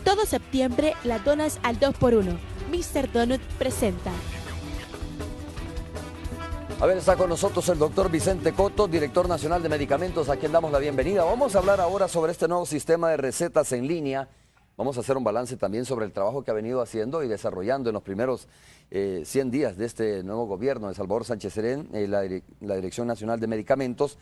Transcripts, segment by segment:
Todo septiembre las donas al 2x1. Mr. Donut presenta. A ver, está con nosotros el doctor Vicente Coto, director nacional de medicamentos, a quien damos la bienvenida. Vamos a hablar ahora sobre este nuevo sistema de recetas en línea. Vamos a hacer un balance también sobre el trabajo que ha venido haciendo y desarrollando en los primeros 100 días de este nuevo gobierno de Salvador Sánchez Serén, la Dirección Nacional de Medicamentos.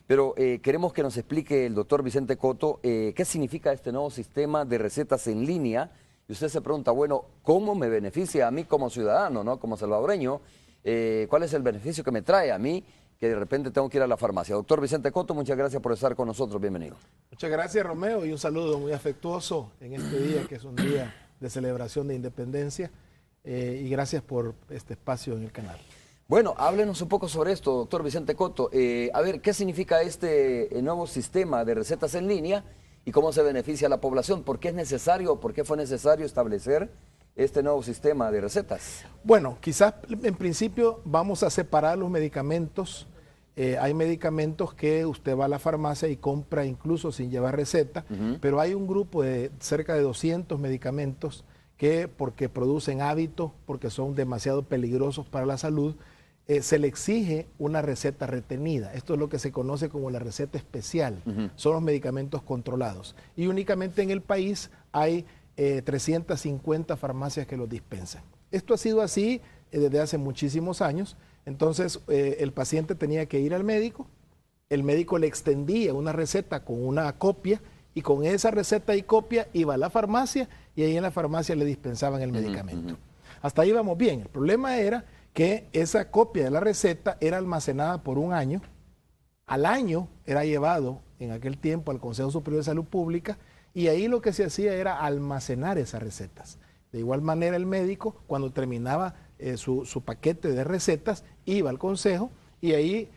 Pero queremos que nos explique el doctor Vicente Coto qué significa este nuevo sistema de recetas en línea. Y usted se pregunta, bueno, ¿cómo me beneficia a mí como ciudadano, ¿no? Como salvadoreño? ¿Cuál es el beneficio que me trae a mí que de repente tengo que ir a la farmacia? Doctor Vicente Coto, muchas gracias por estar con nosotros. Bienvenido. Muchas gracias, Romeo, y un saludo muy afectuoso en este día, que es un día de celebración de independencia, y gracias por este espacio en el canal. Bueno, háblenos un poco sobre esto, doctor Vicente Coto. A ver, ¿qué significa este nuevo sistema de recetas en línea y cómo se beneficia a la población? ¿Por qué es necesario, por qué fue necesario establecer este nuevo sistema de recetas? Bueno, quizás en principio vamos a separar los medicamentos. Hay medicamentos que usted va a la farmacia y compra incluso sin llevar receta, pero hay un grupo de cerca de 200 medicamentos que, porque producen hábitos, porque son demasiado peligrosos para la salud, se le exige una receta retenida. Esto es lo que se conoce como la receta especial. Son los medicamentos controlados. Y únicamente en el país hay 350 farmacias que los dispensan. Esto ha sido así desde hace muchísimos años. Entonces el paciente tenía que ir al médico, el médico le extendía una receta con una copia, y con esa receta y copia iba a la farmacia, y ahí en la farmacia le dispensaban el medicamento. Hasta ahí vamos bien. El problema era que esa copia de la receta era almacenada por un año. Al año era llevado en aquel tiempo al Consejo Superior de Salud Pública, y ahí lo que se hacía era almacenar esas recetas. De igual manera el médico, cuando terminaba su paquete de recetas, iba al consejo y ahí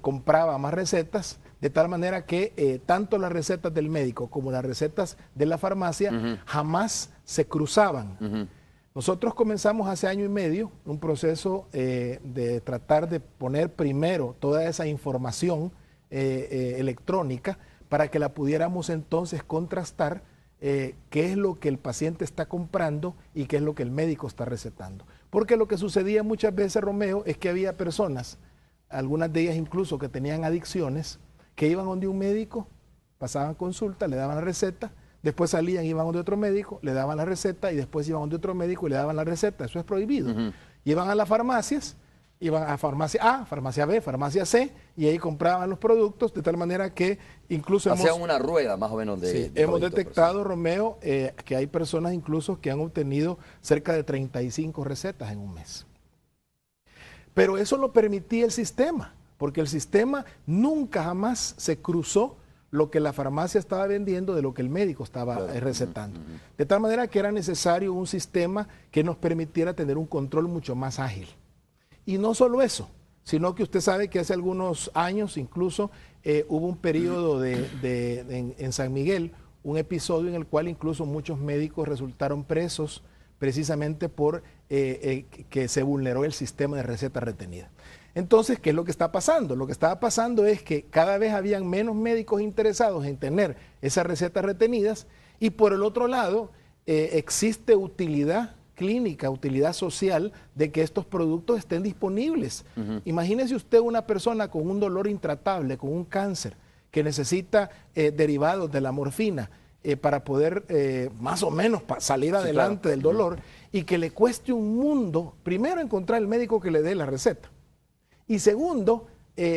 compraba más recetas, de tal manera que tanto las recetas del médico como las recetas de la farmacia jamás se cruzaban. Nosotros comenzamos hace año y medio un proceso de tratar de poner primero toda esa información electrónica para que la pudiéramos entonces contrastar qué es lo que el paciente está comprando y qué es lo que el médico está recetando. Porque lo que sucedía muchas veces, Romeo, es que había personas, algunas de ellas incluso que tenían adicciones, que iban donde un médico, pasaban consulta, le daban la receta, después salían, iban donde otro médico, le daban la receta, y después iban donde otro médico y le daban la receta. Eso es prohibido. Iban a las farmacias, iban a farmacia A, farmacia B, farmacia C, y ahí compraban los productos, de tal manera que incluso hacían una rueda más o menos de hemos detectado, Romeo, que hay personas incluso que han obtenido cerca de 35 recetas en un mes. Pero eso lo permitía el sistema, porque el sistema nunca jamás se cruzó lo que la farmacia estaba vendiendo de lo que el médico estaba recetando. De tal manera que era necesario un sistema que nos permitiera tener un control mucho más ágil. Y no solo eso, sino que usted sabe que hace algunos años incluso hubo un periodo en San Miguel, un episodio en el cual incluso muchos médicos resultaron presos precisamente por que se vulneró el sistema de receta retenida. Entonces, ¿qué es lo que está pasando? Lo que estaba pasando es que cada vez habían menos médicos interesados en tener esas recetas retenidas, y por el otro lado existe utilidad clínica, utilidad social de que estos productos estén disponibles. Imagínese usted una persona con un dolor intratable, con un cáncer, que necesita derivados de la morfina para poder más o menos salir adelante del dolor, y que le cueste un mundo, primero encontrar el médico que le dé la receta, y segundo,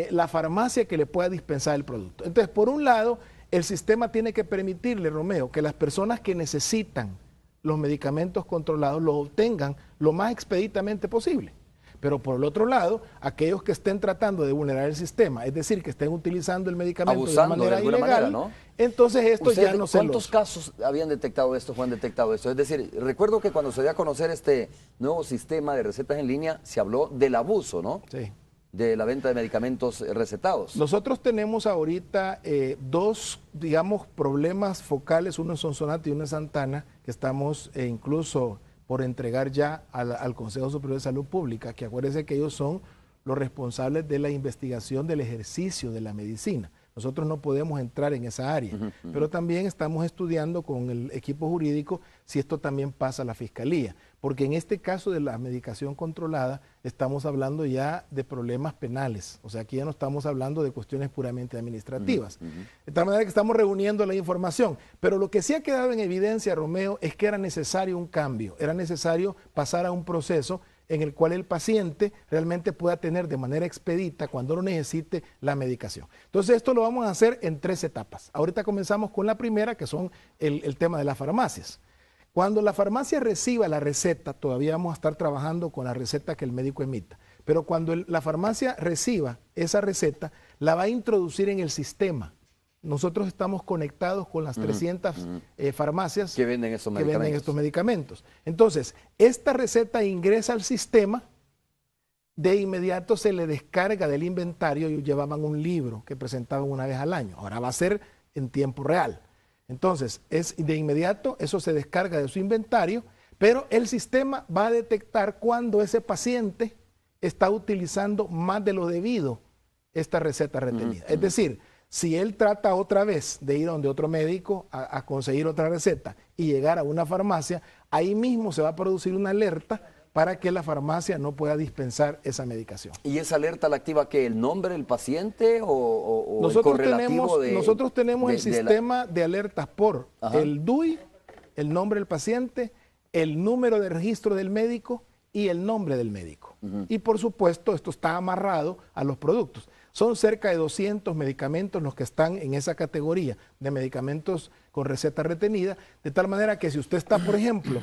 la farmacia que le pueda dispensar el producto. Entonces, por un lado, el sistema tiene que permitirle, Romeo, que las personas que necesitan los medicamentos controlados los obtengan lo más expeditamente posible. Pero por el otro lado, aquellos que estén tratando de vulnerar el sistema, es decir, que estén utilizando el medicamento abusando de manera ilegal, ¿no? Entonces esto ya no se ¿Cuántos casos habían detectado esto, Juan, detectado esto? Es decir, recuerdo que cuando se dio a conocer este nuevo sistema de recetas en línea, se habló del abuso, ¿no? Sí. De la venta de medicamentos recetados. Nosotros tenemos ahorita dos, digamos, problemas focales, uno en Sonsonate y uno en Santana, que estamos incluso por entregar ya al Consejo Superior de Salud Pública, que acuérdense que ellos son los responsables de la investigación del ejercicio de la medicina. Nosotros no podemos entrar en esa área, pero también estamos estudiando con el equipo jurídico si esto también pasa a la Fiscalía, porque en este caso de la medicación controlada estamos hablando ya de problemas penales, o sea, aquí ya no estamos hablando de cuestiones puramente administrativas. De tal manera que estamos reuniendo la información, pero lo que sí ha quedado en evidencia, Romeo, es que era necesario un cambio, era necesario pasar a un proceso en el cual el paciente realmente pueda tener de manera expedita, cuando lo necesite, la medicación. Entonces esto lo vamos a hacer en 3 etapas. Ahorita comenzamos con la primera, que son el tema de las farmacias. Cuando la farmacia reciba la receta, todavía vamos a estar trabajando con la receta que el médico emita, pero cuando la farmacia reciba esa receta, la va a introducir en el sistema. Nosotros estamos conectados con las 300 farmacias que venden estos medicamentos. Entonces, esta receta ingresa al sistema, de inmediato se le descarga del inventario. Ellos llevaban un libro que presentaban una vez al año, ahora va a ser en tiempo real. Entonces, de inmediato eso se descarga de su inventario, pero el sistema va a detectar cuando ese paciente está utilizando más de lo debido esta receta retenida. Es decir, si él trata otra vez de ir donde otro médico a conseguir otra receta y llegar a una farmacia, ahí mismo se va a producir una alerta para que la farmacia no pueda dispensar esa medicación. ¿Y esa alerta la activa qué? ¿El nombre del paciente o nosotros el correlativo nosotros tenemos el sistema de alertas por el DUI, el nombre del paciente, el número de registro del médico y el nombre del médico. Y por supuesto esto está amarrado a los productos. Son cerca de 200 medicamentos los que están en esa categoría de medicamentos con receta retenida, de tal manera que si usted está, por ejemplo,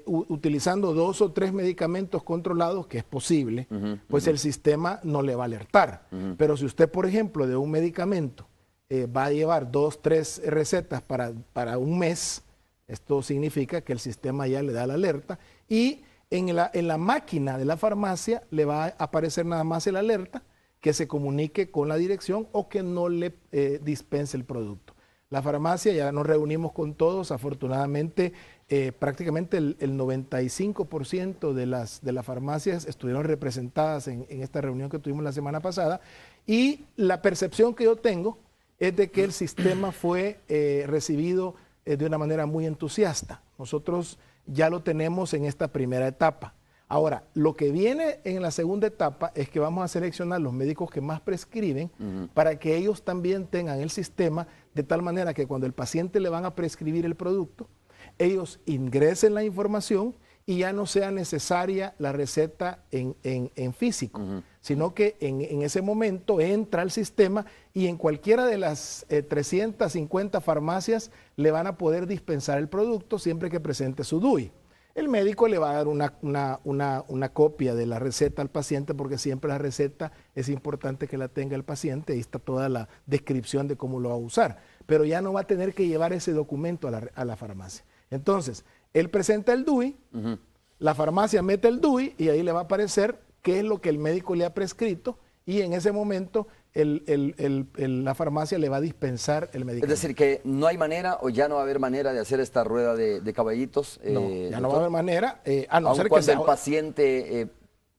utilizando 2 o 3 medicamentos controlados, que es posible, pues el sistema no le va a alertar. Pero si usted, por ejemplo, de un medicamento va a llevar 2 o 3 recetas para un mes, esto significa que el sistema ya le da la alerta y en la máquina de la farmacia le va a aparecer nada más el alerta, que se comunique con la dirección o que no le dispense el producto. La farmacia, ya nos reunimos con todos, afortunadamente prácticamente el 95% de las farmacias estuvieron representadas en esta reunión que tuvimos la semana pasada, y la percepción que yo tengo es de que el sistema fue recibido de una manera muy entusiasta. Nosotros ya lo tenemos en esta primera etapa. Ahora, lo que viene en la segunda etapa es que vamos a seleccionar los médicos que más prescriben para que ellos también tengan el sistema, de tal manera que cuando el paciente le van a prescribir el producto, ellos ingresen la información y ya no sea necesaria la receta en físico, sino que en ese momento entra al sistema y en cualquiera de las 350 farmacias le van a poder dispensar el producto siempre que presente su DUI. El médico le va a dar una copia de la receta al paciente, porque siempre la receta es importante que la tenga el paciente. Ahí está toda la descripción de cómo lo va a usar, pero ya no va a tener que llevar ese documento a la farmacia. Entonces, él presenta el DUI, la farmacia mete el DUI y ahí le va a aparecer qué es lo que el médico le ha prescrito, y en ese momento la farmacia le va a dispensar el medicamento. Es decir, que no hay manera o ya no va a haber manera de hacer esta rueda de caballitos. No, ya no va a haber manera, a no ser que cuando el paciente,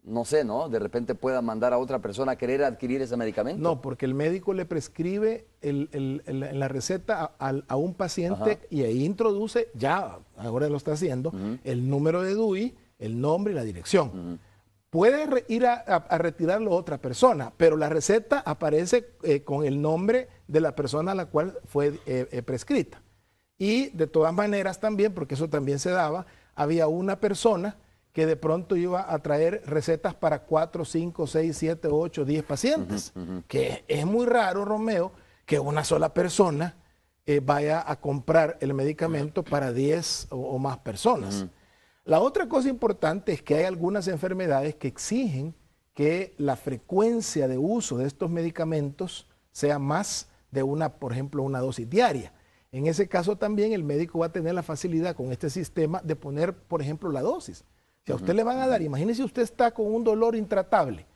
no sé, ¿no? De repente pueda mandar a otra persona a querer adquirir ese medicamento. No, porque el médico le prescribe en la receta a un paciente y ahí introduce, ya ahora lo está haciendo, el número de DUI, el nombre y la dirección. Puede ir a retirarlo otra persona, pero la receta aparece con el nombre de la persona a la cual fue prescrita. Y de todas maneras también, porque eso también se daba, había una persona que de pronto iba a traer recetas para 4, 5, 6, 7, 8, 10 pacientes. Que es muy raro, Romeo, que una sola persona vaya a comprar el medicamento para 10 o más personas. La otra cosa importante es que hay algunas enfermedades que exigen que la frecuencia de uso de estos medicamentos sea más de por ejemplo, una dosis diaria. En ese caso también el médico va a tener la facilidad con este sistema de poner, por ejemplo, la dosis. Si a usted le van a dar, imagínese usted está con un dolor intratable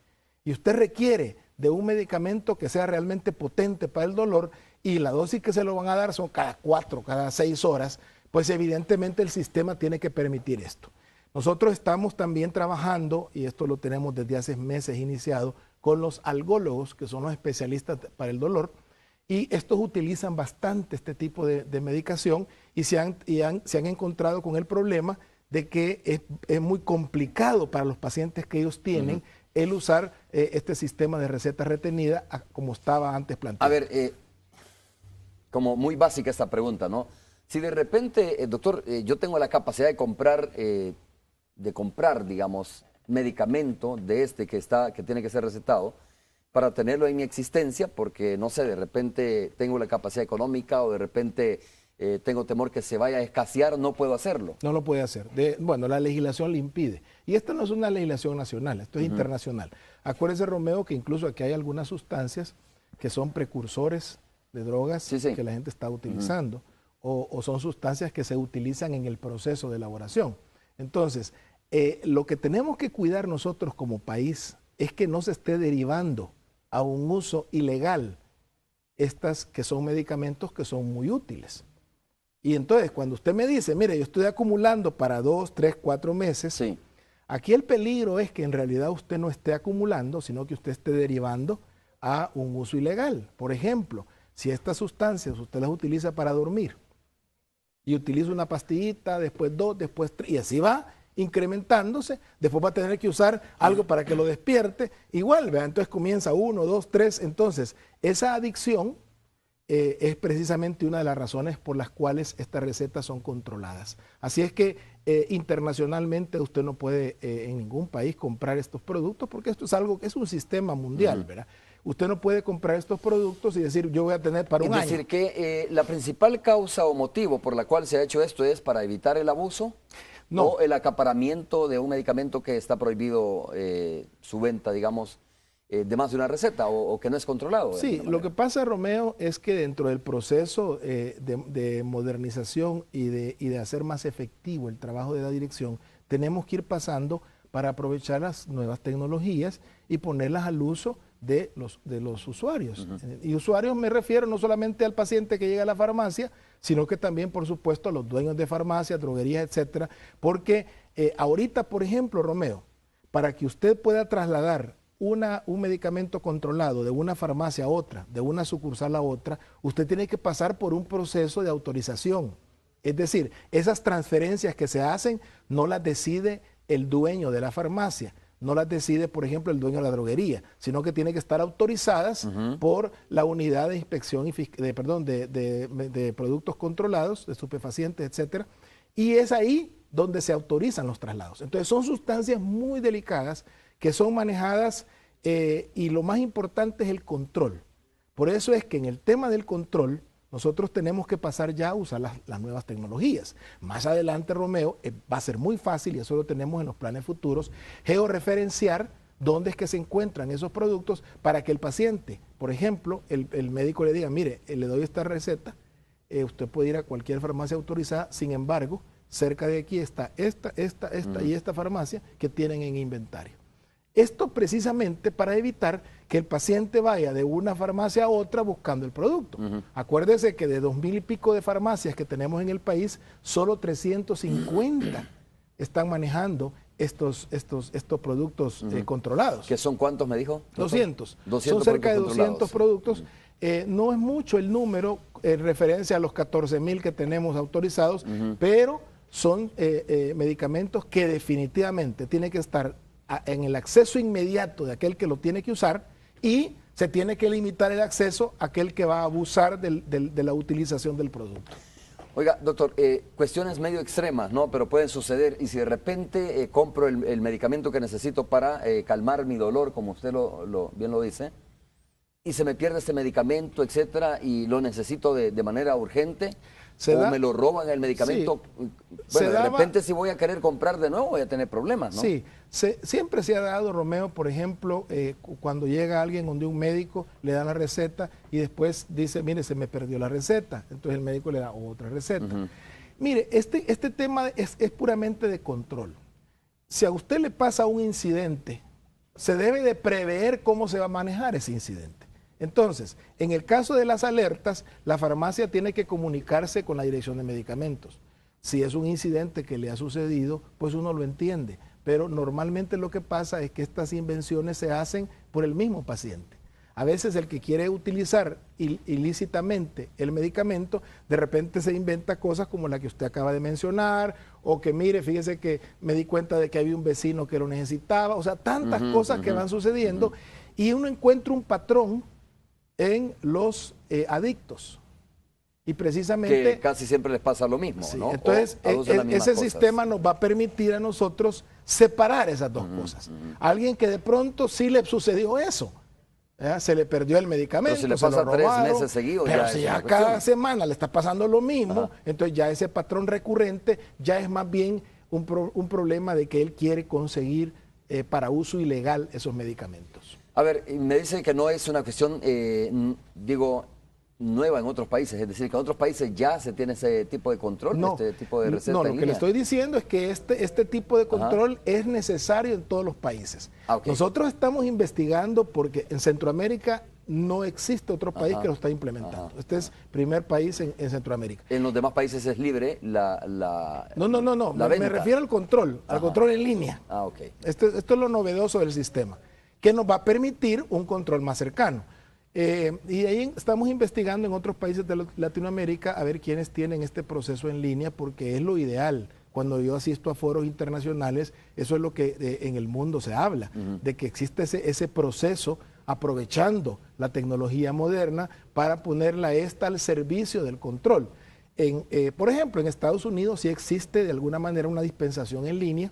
y usted requiere de un medicamento que sea realmente potente para el dolor, y la dosis que se lo van a dar son cada 4, cada 6 horas, pues evidentemente el sistema tiene que permitir esto. Nosotros estamos también trabajando, y esto lo tenemos desde hace meses iniciado, con los algólogos, que son los especialistas para el dolor, y estos utilizan bastante este tipo de medicación y se han encontrado con el problema de que es muy complicado para los pacientes que ellos tienen el usar este sistema de receta retenida como estaba antes planteado. A ver, como muy básica esta pregunta, ¿no? Si de repente, doctor, yo tengo la capacidad de comprar, digamos, medicamento de que tiene que ser recetado, para tenerlo en mi existencia, porque, no sé, de repente tengo la capacidad económica o de repente tengo temor que se vaya a escasear, no puedo hacerlo. No lo puede hacer. Bueno, la legislación le impide. Y esta no es una legislación nacional, esto es internacional. Acuérdese, Romeo, que incluso aquí hay algunas sustancias que son precursores de drogas que la gente está utilizando, o son sustancias que se utilizan en el proceso de elaboración. Entonces, lo que tenemos que cuidar nosotros como país es que no se esté derivando a un uso ilegal estas que son medicamentos que son muy útiles. Y entonces cuando usted me dice, mire, yo estoy acumulando para 2, 3, 4 meses, aquí el peligro es que en realidad usted no esté acumulando, sino que usted esté derivando a un uso ilegal. Por ejemplo, si estas sustancias usted las utiliza para dormir y utiliza una pastillita, después 2, después 3, y así va incrementándose, después va a tener que usar algo para que lo despierte, igual, ¿verdad? Entonces comienza 1, 2, 3, entonces esa adicción es precisamente una de las razones por las cuales estas recetas son controladas. Así es que internacionalmente usted no puede en ningún país comprar estos productos porque esto es algo que es un sistema mundial, ¿verdad? Usted no puede comprar estos productos y decir yo voy a tener para un año. Es decir, que la principal causa o motivo por la cual se ha hecho esto es para evitar el abuso. No. O el acaparamiento de un medicamento que está prohibido su venta, digamos, de más de una receta o que no es controlado. Sí, lo que pasa, Romeo, es que dentro del proceso de modernización y de hacer más efectivo el trabajo de la dirección, tenemos que ir pasando para aprovechar las nuevas tecnologías y ponerlas al uso de los usuarios. Y usuarios me refiero no solamente al paciente que llega a la farmacia, sino que también, por supuesto, a los dueños de farmacias, droguerías, etcétera, porque ahorita, por ejemplo, Romeo, para que usted pueda trasladar un medicamento controlado de una farmacia a otra, de una sucursal a otra, usted tiene que pasar por un proceso de autorización. Es decir, esas transferencias que se hacen no las decide el dueño de la farmacia, no las decide, por ejemplo, el dueño de la droguería, sino que tiene que estar autorizadas por la unidad de inspección de productos controlados, de estupefacientes, etcétera, y es ahí donde se autorizan los traslados. Entonces son sustancias muy delicadas que son manejadas y lo más importante es el control. Por eso es que en el tema del control nosotros tenemos que pasar ya a usar las nuevas tecnologías. Más adelante, Romeo, va a ser muy fácil, y eso lo tenemos en los planes futuros, georreferenciar dónde es que se encuentran esos productos para que el paciente, por ejemplo, el médico le diga, mire, le doy esta receta, usted puede ir a cualquier farmacia autorizada, sin embargo, cerca de aquí está esta y esta farmacia que tienen en inventario. Esto precisamente para evitar que el paciente vaya de una farmacia a otra buscando el producto. Acuérdese que de 2,000 y pico de farmacias que tenemos en el país, solo 350 están manejando estos productos controlados. ¿Qué son cuántos, me dijo? 200. Son cerca de 200 productos. No es mucho el número en referencia a los 14,000 que tenemos autorizados, pero son medicamentos que definitivamente tienen que estar en el acceso inmediato de aquel que lo tiene que usar y se tiene que limitar el acceso a aquel que va a abusar de la utilización del producto. Oiga, doctor, cuestiones medio extremas, ¿no? Pero pueden suceder. Y si de repente compro el medicamento que necesito para calmar mi dolor, como usted bien lo dice, y se me pierde este medicamento, etcétera, y lo necesito de manera urgente, me lo roban el medicamento, bueno, de repente si voy a querer comprar de nuevo voy a tener problemas, ¿no? Sí, siempre se ha dado, Romeo, por ejemplo, cuando llega alguien donde un médico le da la receta y después dice, mire, se me perdió la receta, entonces el médico le da otra receta. Mire, este tema es puramente de control. Si a usted le pasa un incidente, se debe de prever cómo se va a manejar ese incidente. Entonces, en el caso de las alertas, la farmacia tiene que comunicarse con la dirección de medicamentos. Si es un incidente que le ha sucedido, pues uno lo entiende. Pero normalmente lo que pasa es que estas invenciones se hacen por el mismo paciente. A veces el que quiere utilizar ilícitamente el medicamento, de repente se inventa cosas como la que usted acaba de mencionar, o que mire, fíjese que me di cuenta de que había un vecino que lo necesitaba, o sea, tantas cosas que van sucediendo, y uno encuentra un patrón en los adictos. Y precisamente... Que casi siempre les pasa lo mismo, sí, ¿no? entonces, ese sistema nos va a permitir a nosotros separar esas dos cosas. Alguien que de pronto sí le sucedió eso, ¿ya? Se le perdió el medicamento, pero si le se pasa lo robaron, 3 meses seguidos, pero ya si es ya una cada cuestión. semana le está pasando lo mismo, entonces ya ese patrón recurrente ya es más bien un problema de que él quiere conseguir para uso ilegal esos medicamentos. A ver, me dice que no es una cuestión, nueva en otros países, es decir, que en otros países ya se tiene ese tipo de control, este tipo de receta No, lo en que línea. le estoy diciendo es que este tipo de control es necesario en todos los países. Okay. Nosotros estamos investigando porque en Centroamérica no existe otro país que lo está implementando. Este es el primer país en Centroamérica. En los demás países es libre la No, la me venta. refiero al control en línea. Ok. Esto es lo novedoso del sistema, que nos va a permitir un control más cercano. Y ahí estamos investigando en otros países de Latinoamérica a ver quiénes tienen este proceso en línea, porque es lo ideal. Cuando yo asisto a foros internacionales, eso es lo que en el mundo se habla, de que existe ese proceso aprovechando la tecnología moderna para ponerla al servicio del control. Por ejemplo, en Estados Unidos sí existe de alguna manera una dispensación en línea.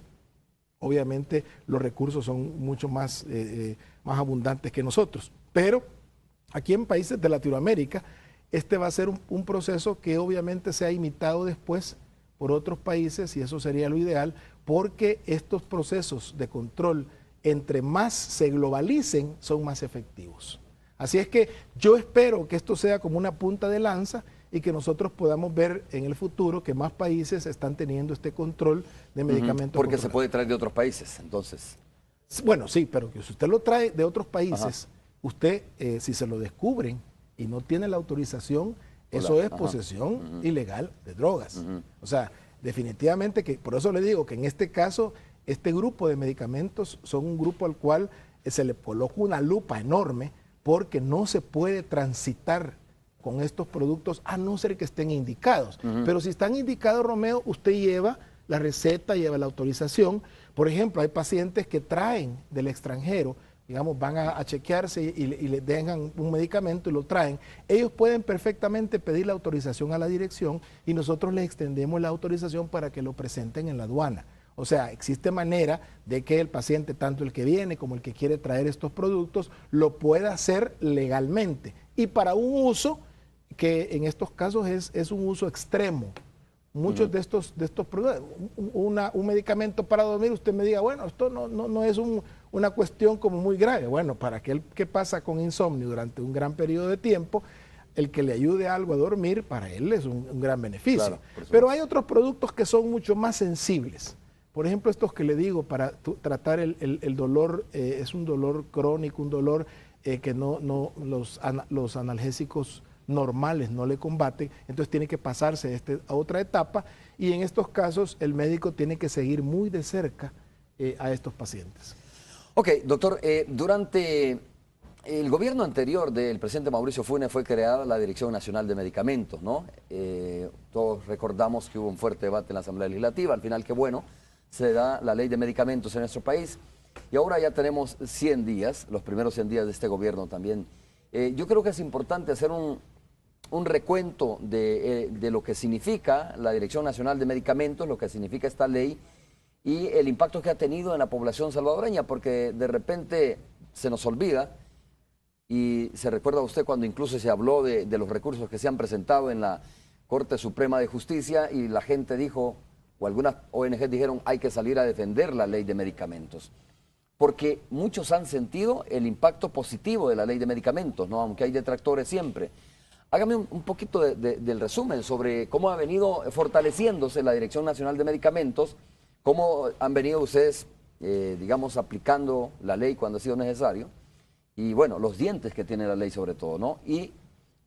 Obviamente los recursos son mucho más abundantes que nosotros, pero aquí en países de Latinoamérica, este va a ser un proceso que obviamente se ha imitado después por otros países, y eso sería lo ideal, porque estos procesos de control, entre más se globalicen, son más efectivos. Así es que yo espero que esto sea como una punta de lanza y que nosotros podamos ver en el futuro que más países están teniendo este control de medicamentos. Porque se puede traer de otros países, entonces. Bueno, sí, pero que si usted lo trae de otros países, usted, si se lo descubren y no tiene la autorización, eso es posesión ilegal de drogas. O sea, definitivamente que, por eso le digo que en este caso, este grupo de medicamentos son un grupo al cual se le coloca una lupa enorme, porque no se puede transitar con estos productos a no ser que estén indicados. Pero si están indicados, Romeo, usted lleva la receta, lleva la autorización. Por ejemplo, hay pacientes que traen del extranjero, digamos, van a chequearse y le dejan un medicamento y lo traen. Ellos pueden perfectamente pedir la autorización a la dirección y nosotros les extendemos la autorización para que lo presenten en la aduana. O sea, existe manera de que el paciente, tanto el que viene como el que quiere traer estos productos, lo pueda hacer legalmente y para un uso que en estos casos es un uso extremo. Muchos de estos productos, un medicamento para dormir, usted me diga, bueno, esto no es una cuestión como muy grave. Bueno, para aquel que pasa con insomnio durante un gran periodo de tiempo, el que le ayude algo a dormir, para él es un gran beneficio. Claro, pero hay otros productos que son mucho más sensibles. Por ejemplo, estos que le digo, para tratar el dolor, es un dolor crónico, un dolor que los analgésicos normales no le combaten, entonces tiene que pasarse a otra etapa, y en estos casos el médico tiene que seguir muy de cerca a estos pacientes. Ok, doctor, durante el gobierno anterior del presidente Mauricio Funes fue creada la Dirección Nacional de Medicamentos, ¿no? Todos recordamos que hubo un fuerte debate en la Asamblea Legislativa, al final, qué bueno, se da la ley de medicamentos en nuestro país, y ahora ya tenemos 100 días, los primeros 100 días de este gobierno también. Yo creo que es importante hacer un recuento de lo que significa la Dirección Nacional de Medicamentos, lo que significa esta ley y el impacto que ha tenido en la población salvadoreña, porque de repente se nos olvida, y se recuerda a usted cuando incluso se habló de los recursos que se han presentado en la Corte Suprema de Justicia y la gente dijo, o algunas ONG dijeron, hay que salir a defender la ley de medicamentos, porque muchos han sentido el impacto positivo de la ley de medicamentos, ¿no? Aunque hay detractores siempre. Hágame un poquito del resumen sobre cómo ha venido fortaleciéndose la Dirección Nacional de Medicamentos, cómo han venido ustedes, digamos, aplicando la ley cuando ha sido necesario, y bueno, los dientes que tiene la ley sobre todo, ¿no? Y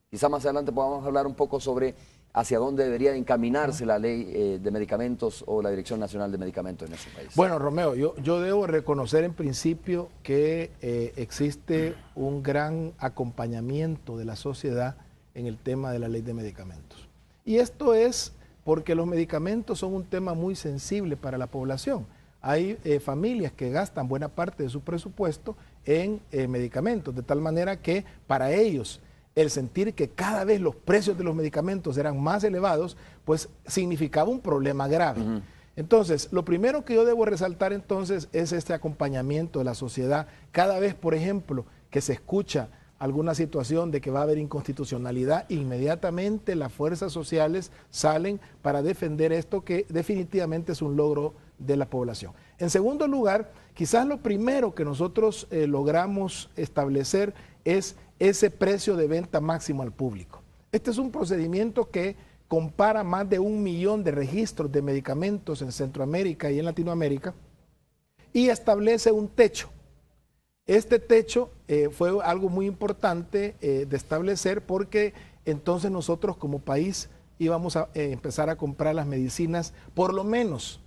quizá más adelante podamos hablar un poco sobre hacia dónde debería encaminarse la ley de medicamentos o la Dirección Nacional de Medicamentos en nuestro país? Bueno, Romeo, yo debo reconocer en principio que existe un gran acompañamiento de la sociedad en el tema de la ley de medicamentos. Y esto es porque los medicamentos son un tema muy sensible para la población. Hay familias que gastan buena parte de su presupuesto en medicamentos, de tal manera que para ellos el sentir que cada vez los precios de los medicamentos eran más elevados, pues significaba un problema grave. Entonces, lo primero que yo debo resaltar entonces es este acompañamiento de la sociedad. Cada vez, por ejemplo, que se escucha alguna situación de que va a haber inconstitucionalidad, inmediatamente las fuerzas sociales salen para defender esto que definitivamente es un logro de la población. En segundo lugar, quizás lo primero que nosotros logramos establecer es ese precio de venta máximo al público. Este es un procedimiento que compara más de 1 millón de registros de medicamentos en Centroamérica y en Latinoamérica y establece un techo. Este techo fue algo muy importante de establecer porque entonces nosotros como país íbamos a empezar a comprar las medicinas por lo menos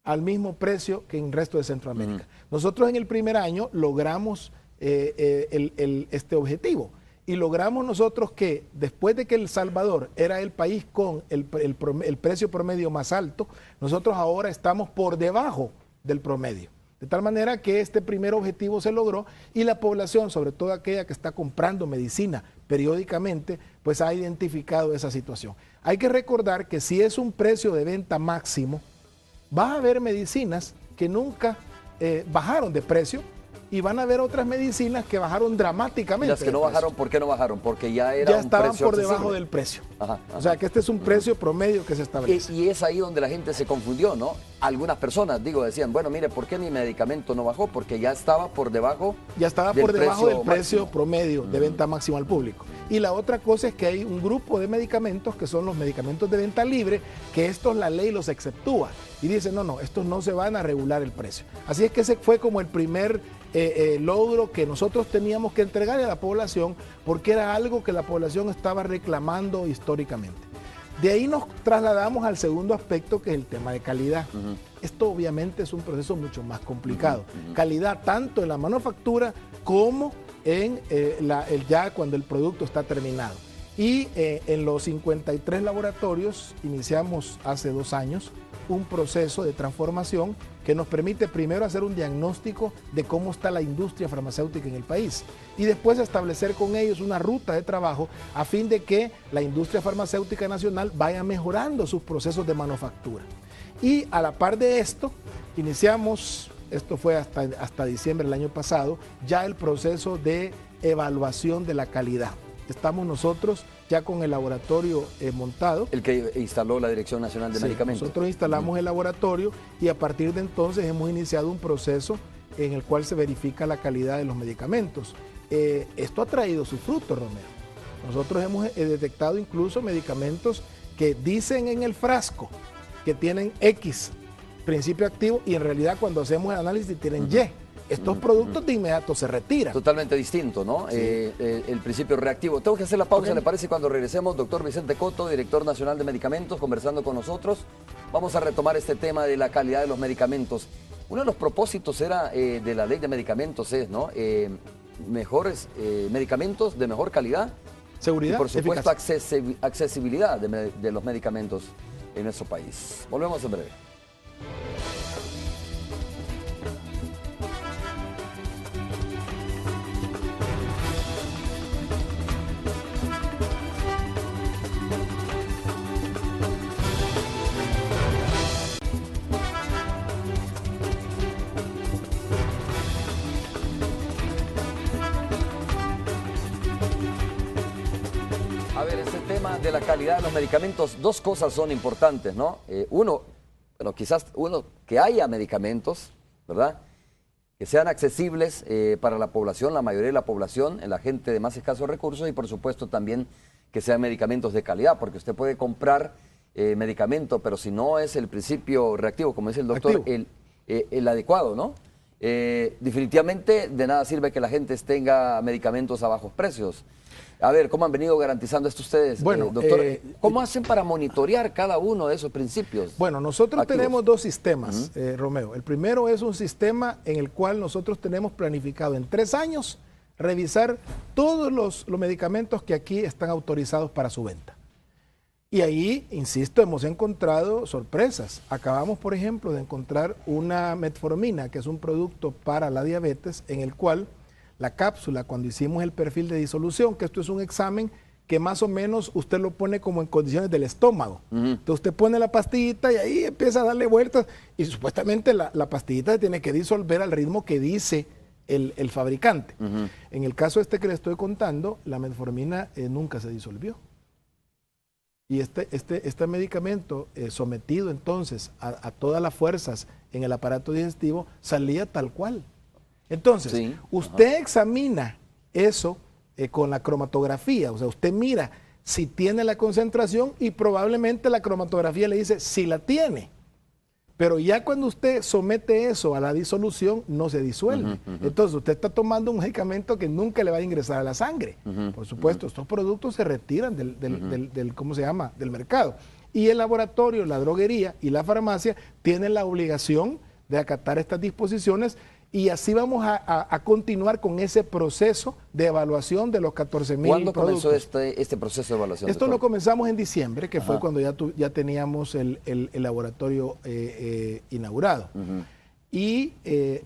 al mismo precio que en el resto de Centroamérica. Nosotros en el primer año logramos este objetivo y logramos nosotros que después de que El Salvador era el país con el precio promedio más alto, nosotros ahora estamos por debajo del promedio. De tal manera que este primer objetivo se logró y la población, sobre todo aquella que está comprando medicina periódicamente, pues ha identificado esa situación. Hay que recordar que si es un precio de venta máximo, va a haber medicinas que nunca bajaron de precio y van a haber otras medicinas que bajaron dramáticamente. Las que no bajaron, ¿por qué no bajaron? Porque ya era ya un estaban precio por accesible. debajo del precio. Ajá. O sea que este es un precio promedio que se establece. Y es ahí donde la gente se confundió, ¿no? Algunas personas, decían, bueno, mire, ¿por qué mi medicamento no bajó? Porque ya estaba por debajo ya estaba por debajo del precio promedio de venta máxima al público. Y la otra cosa es que hay un grupo de medicamentos que son los medicamentos de venta libre, que estos la ley los exceptúa y dice, no, estos no se van a regular el precio. Así es que ese fue como el primer logro que nosotros teníamos que entregarle a la población porque era algo que la población estaba reclamando históricamente. De ahí nos trasladamos al segundo aspecto, que es el tema de calidad. Esto obviamente es un proceso mucho más complicado. Calidad tanto en la manufactura como en ya cuando el producto está terminado. Y en los 53 laboratorios iniciamos hace 2 años un proceso de transformación que nos permite primero hacer un diagnóstico de cómo está la industria farmacéutica en el país y después establecer con ellos una ruta de trabajo a fin de que la industria farmacéutica nacional vaya mejorando sus procesos de manufactura. Y a la par de esto, iniciamos, esto fue hasta diciembre del año pasado, ya el proceso de evaluación de la calidad. Estamos nosotros ya con el laboratorio montado. El que instaló la Dirección Nacional de Medicamentos. Nosotros instalamos el laboratorio y a partir de entonces hemos iniciado un proceso en el cual se verifica la calidad de los medicamentos. Esto ha traído su fruto, Romeo. Nosotros hemos detectado incluso medicamentos que dicen en el frasco que tienen X principio activo y en realidad cuando hacemos el análisis tienen Y. Estos productos de inmediato se retiran. Totalmente distinto, ¿no? Sí. El principio reactivo. Tengo que hacer la pausa, ¿le parece? Cuando regresemos, doctor Vicente Coto, director nacional de medicamentos, conversando con nosotros. Vamos a retomar este tema de la calidad de los medicamentos. Uno de los propósitos era de la ley de medicamentos es, ¿no? Mejores medicamentos de mejor calidad. Seguridad. Y por supuesto, accesibilidad de los medicamentos en nuestro país. Volvemos en breve. A ver, este tema de la calidad de los medicamentos, 2 cosas son importantes, ¿no? Quizás que haya medicamentos, ¿verdad? Que sean accesibles para la población, la mayoría de la población, la gente de más escasos recursos y por supuesto también que sean medicamentos de calidad, porque usted puede comprar medicamento, pero si no es el principio reactivo, como dice el doctor, el adecuado, ¿no? definitivamente de nada sirve que la gente tenga medicamentos a bajos precios. A ver, ¿cómo han venido garantizando esto ustedes, Bueno, doctor? ¿Cómo hacen para monitorear cada uno de esos principios? Bueno, nosotros activos? tenemos dos sistemas, Romeo. El primero es un sistema en el cual nosotros tenemos planificado en 3 años revisar todos los medicamentos que aquí están autorizados para su venta. Y ahí, insisto, hemos encontrado sorpresas. Acabamos, por ejemplo, de encontrar una metformina, que es un producto para la diabetes, en el cual la cápsula, cuando hicimos el perfil de disolución, que esto es un examen que más o menos usted lo pone como en condiciones del estómago. Entonces usted pone la pastillita y ahí empieza a darle vueltas y supuestamente la pastillita se tiene que disolver al ritmo que dice el fabricante. En el caso este que le estoy contando, la metformina nunca se disolvió. Y este medicamento sometido entonces a todas las fuerzas en el aparato digestivo salía tal cual. Entonces, sí, usted examina eso con la cromatografía, o sea, usted mira si tiene la concentración y probablemente la cromatografía le dice si la tiene. Pero ya cuando usted somete eso a la disolución, no se disuelve. Entonces, usted está tomando un medicamento que nunca le va a ingresar a la sangre. Por supuesto, estos productos se retiran del ¿cómo se llama?, del mercado. Y el laboratorio, la droguería y la farmacia tienen la obligación de acatar estas disposiciones y así vamos a continuar con ese proceso de evaluación de los 14,000 ¿Cuándo productos. comenzó este proceso de evaluación? Esto doctor? lo comenzamos en diciembre, que fue cuando ya teníamos el laboratorio inaugurado. Y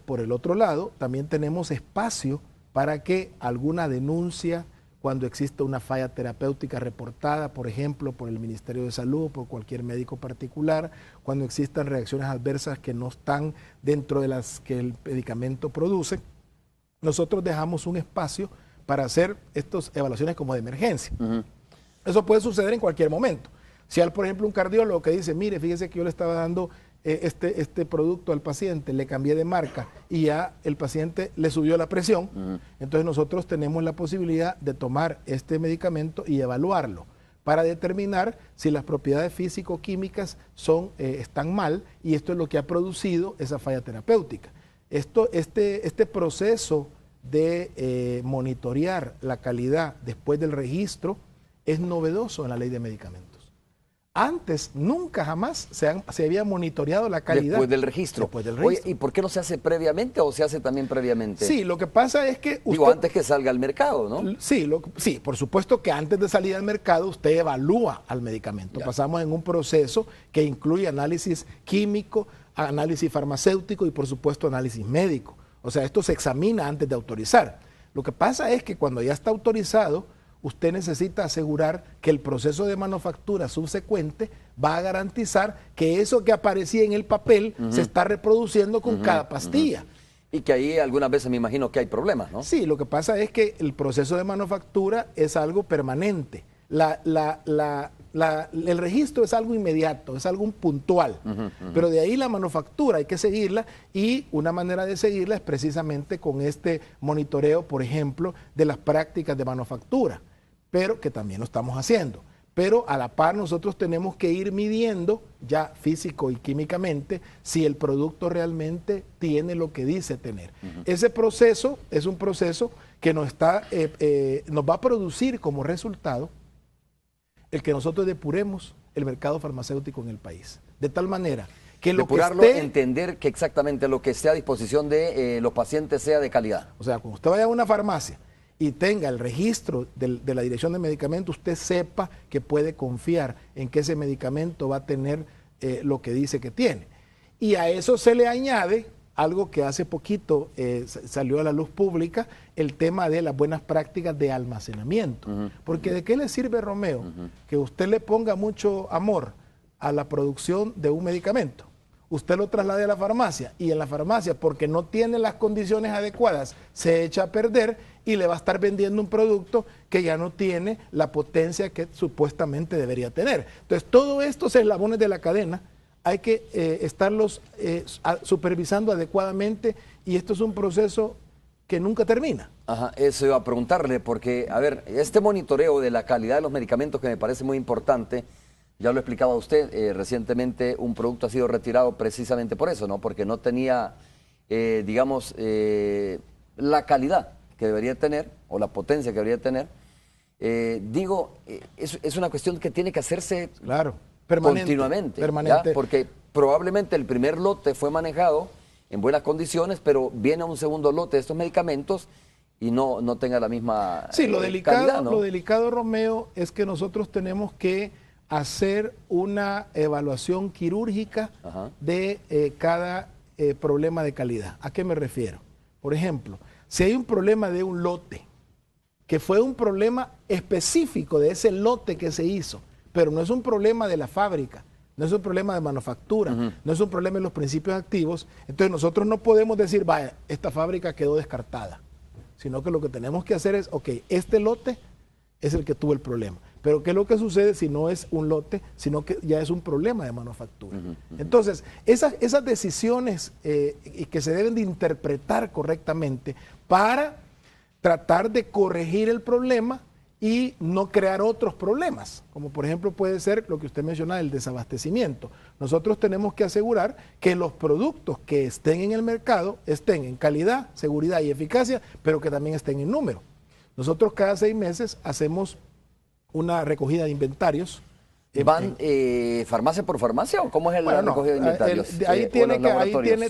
por el otro lado, también tenemos espacio para que alguna denuncia, cuando exista una falla terapéutica reportada, por ejemplo, por el Ministerio de Salud, por cualquier médico particular, cuando existan reacciones adversas que no están dentro de las que el medicamento produce, nosotros dejamos un espacio para hacer estas evaluaciones como de emergencia. Eso puede suceder en cualquier momento. Si hay, por ejemplo, un cardiólogo que dice, mire, fíjese que yo le estaba dando este producto al paciente, le cambié de marca y ya el paciente le subió la presión, entonces nosotros tenemos la posibilidad de tomar este medicamento y evaluarlo para determinar si las propiedades físico-químicas están mal y esto es lo que ha producido esa falla terapéutica. Este proceso de monitorear la calidad después del registro es novedoso en la ley de medicamentos. Antes, nunca jamás se había monitoreado la calidad. Después del registro. Después del registro. Oye, ¿y por qué no se hace previamente o se hace también previamente? Sí, lo que pasa es que Digo, antes que salga al mercado, ¿no? Sí, por supuesto que antes de salir al mercado usted evalúa al medicamento. Ya. Pasamos en un proceso que incluye análisis químico, análisis farmacéutico y por supuesto análisis médico. O sea, esto se examina antes de autorizar. Lo que pasa es que cuando ya está autorizado, usted necesita asegurar que el proceso de manufactura subsecuente va a garantizar que eso que aparecía en el papel se está reproduciendo con cada pastilla. Y que ahí algunas veces me imagino que hay problemas, ¿no? Sí, lo que pasa es que el proceso de manufactura es algo permanente. El registro es algo inmediato, es algo puntual, pero de ahí la manufactura hay que seguirla y una manera de seguirla es precisamente con este monitoreo, por ejemplo, de las prácticas de manufactura, pero que también lo estamos haciendo. Pero a la par nosotros tenemos que ir midiendo ya físico y químicamente si el producto realmente tiene lo que dice tener. Ese proceso es un proceso que nos va a producir como resultado el que nosotros depuremos el mercado farmacéutico en el país. De tal manera que lo depurarlo, que esté, entender que exactamente lo que esté a disposición de los pacientes sea de calidad. O sea, cuando usted vaya a una farmacia y tenga el registro de la dirección de medicamentos, usted sepa que puede confiar en que ese medicamento va a tener lo que dice que tiene. Y a eso se le añade algo que hace poquito salió a la luz pública, el tema de las buenas prácticas de almacenamiento. Porque ¿de qué le sirve, Romeo, que usted le ponga mucho amor a la producción de un medicamento? Usted lo traslade a la farmacia y en la farmacia, porque no tiene las condiciones adecuadas, se echa a perder y le va a estar vendiendo un producto que ya no tiene la potencia que supuestamente debería tener. Entonces, todos estos eslabones de la cadena hay que estarlos supervisando adecuadamente y esto es un proceso que nunca termina. Ajá, eso iba a preguntarle porque, a ver, este monitoreo de la calidad de los medicamentos que me parece muy importante, ya lo explicaba usted, recientemente un producto ha sido retirado precisamente por eso, ¿no? Porque no tenía digamos, la calidad que debería tener o la potencia que debería tener. Es una cuestión que tiene que hacerse continuamente, permanente. ¿ya? Porque probablemente el primer lote fue manejado en buenas condiciones, pero viene un segundo lote de estos medicamentos y no tenga la misma calidad, ¿no? Lo delicado, Romeo, es que nosotros tenemos que hacer una evaluación quirúrgica de cada problema de calidad. ¿A qué me refiero? Por ejemplo, si hay un problema de un lote, que fue un problema específico de ese lote que se hizo, pero no es un problema de la fábrica, no es un problema de manufactura, no es un problema de los principios activos, entonces nosotros no podemos decir, vaya, esta fábrica quedó descartada, sino que lo que tenemos que hacer es, ok, este lote es el que tuvo el problema. Pero ¿qué es lo que sucede si no es un lote, sino que ya es un problema de manufactura? Entonces, esas decisiones que se deben de interpretar correctamente para tratar de corregir el problema y no crear otros problemas, como por ejemplo puede ser lo que usted menciona, el desabastecimiento. Nosotros tenemos que asegurar que los productos que estén en el mercado estén en calidad, seguridad y eficacia, pero que también estén en número. Nosotros cada 6 meses hacemos una recogida de inventarios. ¿Van farmacia por farmacia o cómo es la recogida de inventarios? Ahí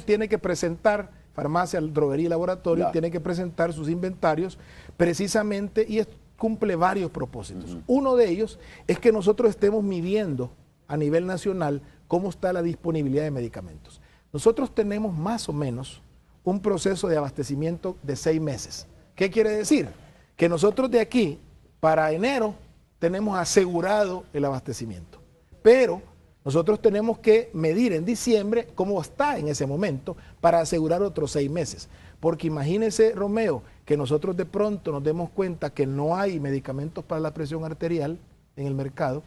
tiene que presentar farmacia, droguería y laboratorio, tiene que presentar sus inventarios precisamente y cumple varios propósitos. Uno de ellos es que nosotros estemos midiendo a nivel nacional cómo está la disponibilidad de medicamentos. Nosotros tenemos más o menos un proceso de abastecimiento de 6 meses. ¿Qué quiere decir? Que nosotros de aquí para enero tenemos asegurado el abastecimiento, pero nosotros tenemos que medir en diciembre cómo está en ese momento para asegurar otros 6 meses. Porque imagínese, Romeo, que nosotros de pronto nos demos cuenta que no hay medicamentos para la presión arterial en el mercado.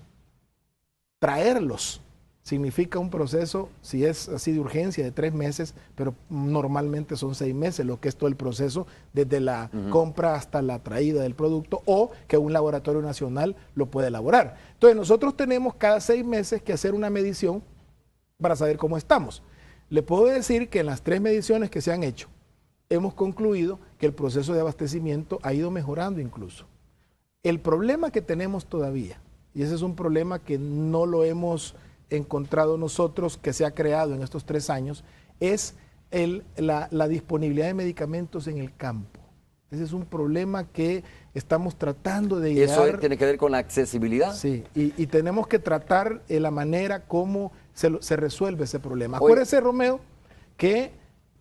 Traerlos significa un proceso, si es así de urgencia, de 3 meses, pero normalmente son 6 meses, lo que es todo el proceso, desde la compra hasta la traída del producto, o que un laboratorio nacional lo puede elaborar. Entonces nosotros tenemos cada 6 meses que hacer una medición para saber cómo estamos. Le puedo decir que en las 3 mediciones que se han hecho, hemos concluido que el proceso de abastecimiento ha ido mejorando incluso. El problema que tenemos todavía, y ese es un problema que no lo hemos encontrado nosotros, que se ha creado en estos 3 años, es la disponibilidad de medicamentos en el campo. Ese es un problema que estamos tratando de llegar. ¿Eso tiene que ver con la accesibilidad? Sí, y tenemos que tratar la manera como se resuelve ese problema. Acuérdese, Romeo, que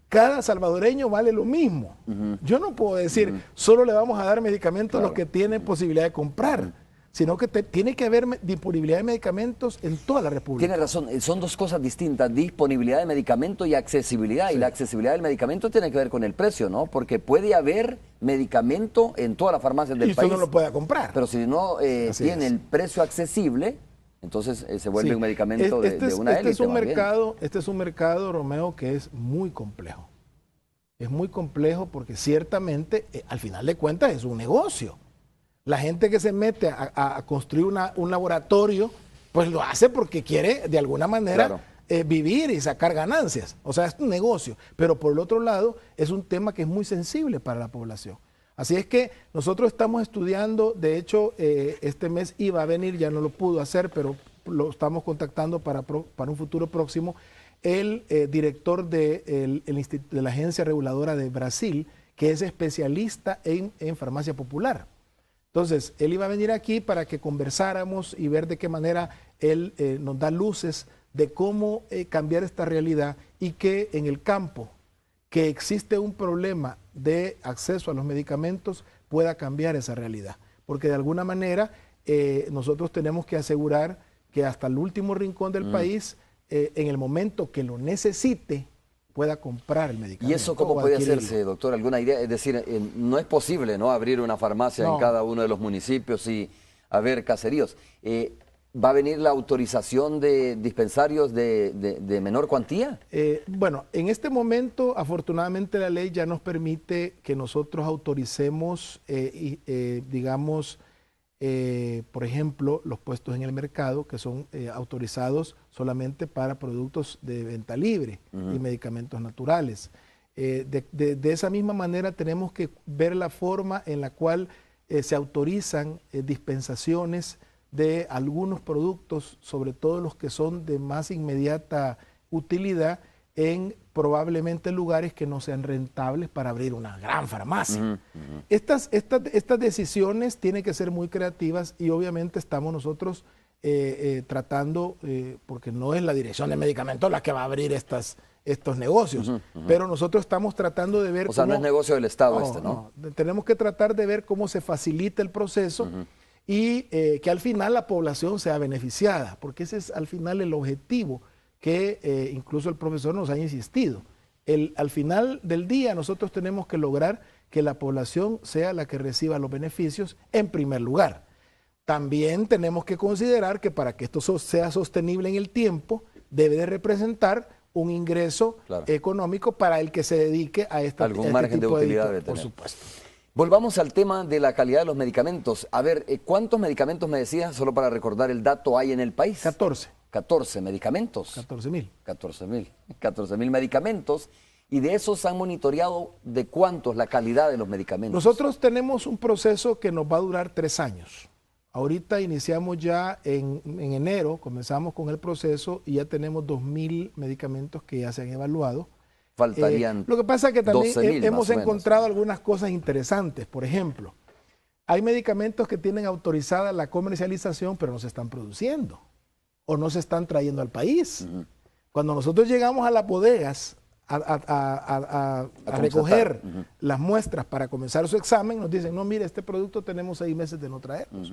cada salvadoreño vale lo mismo. Yo no puedo decir, solo le vamos a dar medicamentos a los que tienen posibilidad de comprar, sino que tiene que haber disponibilidad de medicamentos en toda la República. Tiene razón, son 2 cosas distintas, disponibilidad de medicamento y accesibilidad. Sí. Y la accesibilidad del medicamento tiene que ver con el precio, ¿no? Porque puede haber medicamento en todas las farmacias del país. Y usted no lo puede comprar. Pero si no tiene el precio accesible, entonces se vuelve un medicamento de una élite. Este es un mercado, Romeo, que es muy complejo. Es muy complejo porque ciertamente, al final de cuentas, es un negocio. La gente que se mete a construir un laboratorio, pues lo hace porque quiere de alguna manera vivir y sacar ganancias. O sea, es un negocio. Pero por el otro lado, es un tema que es muy sensible para la población. Así es que nosotros estamos estudiando, de hecho, este mes iba a venir, ya no lo pudo hacer, pero lo estamos contactando para un futuro próximo, el director de la Agencia Reguladora de Brasil, que es especialista en farmacia popular. Entonces, él iba a venir aquí para que conversáramos y ver de qué manera él nos da luces de cómo cambiar esta realidad y que en el campo, que existe un problema de acceso a los medicamentos, pueda cambiar esa realidad. Porque de alguna manera nosotros tenemos que asegurar que hasta el último rincón del país, en el momento que lo necesite, pueda comprar el medicamento. ¿Y eso cómo puede hacerse, doctor? ¿Alguna idea? Es decir, no es posible, ¿no?, abrir una farmacia en cada uno de los municipios y haber caseríos. ¿Va a venir la autorización de dispensarios de menor cuantía? Bueno, en este momento, afortunadamente, la ley ya nos permite que nosotros autoricemos, digamos, por ejemplo, los puestos en el mercado que son autorizados solamente para productos de venta libre y medicamentos naturales. De esa misma manera tenemos que ver la forma en la cual se autorizan dispensaciones de algunos productos, sobre todo los que son de más inmediata utilidad, en probablemente lugares que no sean rentables para abrir una gran farmacia. Estas decisiones tienen que ser muy creativas y obviamente estamos nosotros tratando, porque no es la Dirección de Medicamentos la que va a abrir estos negocios, pero nosotros estamos tratando de ver O sea, no es negocio del Estado ¿no? Tenemos que tratar de ver cómo se facilita el proceso y que al final la población sea beneficiada, porque ese es al final el objetivo que incluso el profesor nos ha insistido. Al final del día nosotros tenemos que lograr que la población sea la que reciba los beneficios en primer lugar. También tenemos que considerar que para que esto sea sostenible en el tiempo, debe de representar un ingreso económico para el que se dedique a algún margen de utilidad debe tener. Por supuesto. Volvamos al tema de la calidad de los medicamentos. A ver, ¿cuántos medicamentos me decías, solo para recordar el dato, hay en el país? 14. 14 medicamentos. 14.000. 14.000 medicamentos. Y de esos han monitoreado de cuántos la calidad de los medicamentos. Nosotros tenemos un proceso que nos va a durar 3 años. Ahorita iniciamos ya en enero, comenzamos con el proceso y ya tenemos 2.000 medicamentos que ya se han evaluado. Faltarían lo que pasa es que también 12.000 hemos encontrado algunas cosas interesantes. Por ejemplo, hay medicamentos que tienen autorizada la comercialización, pero no se están produciendo o no se están trayendo al país. Cuando nosotros llegamos a las bodegas a recoger las muestras para comenzar su examen, nos dicen, no, mire, este producto tenemos 6 meses de no traernos.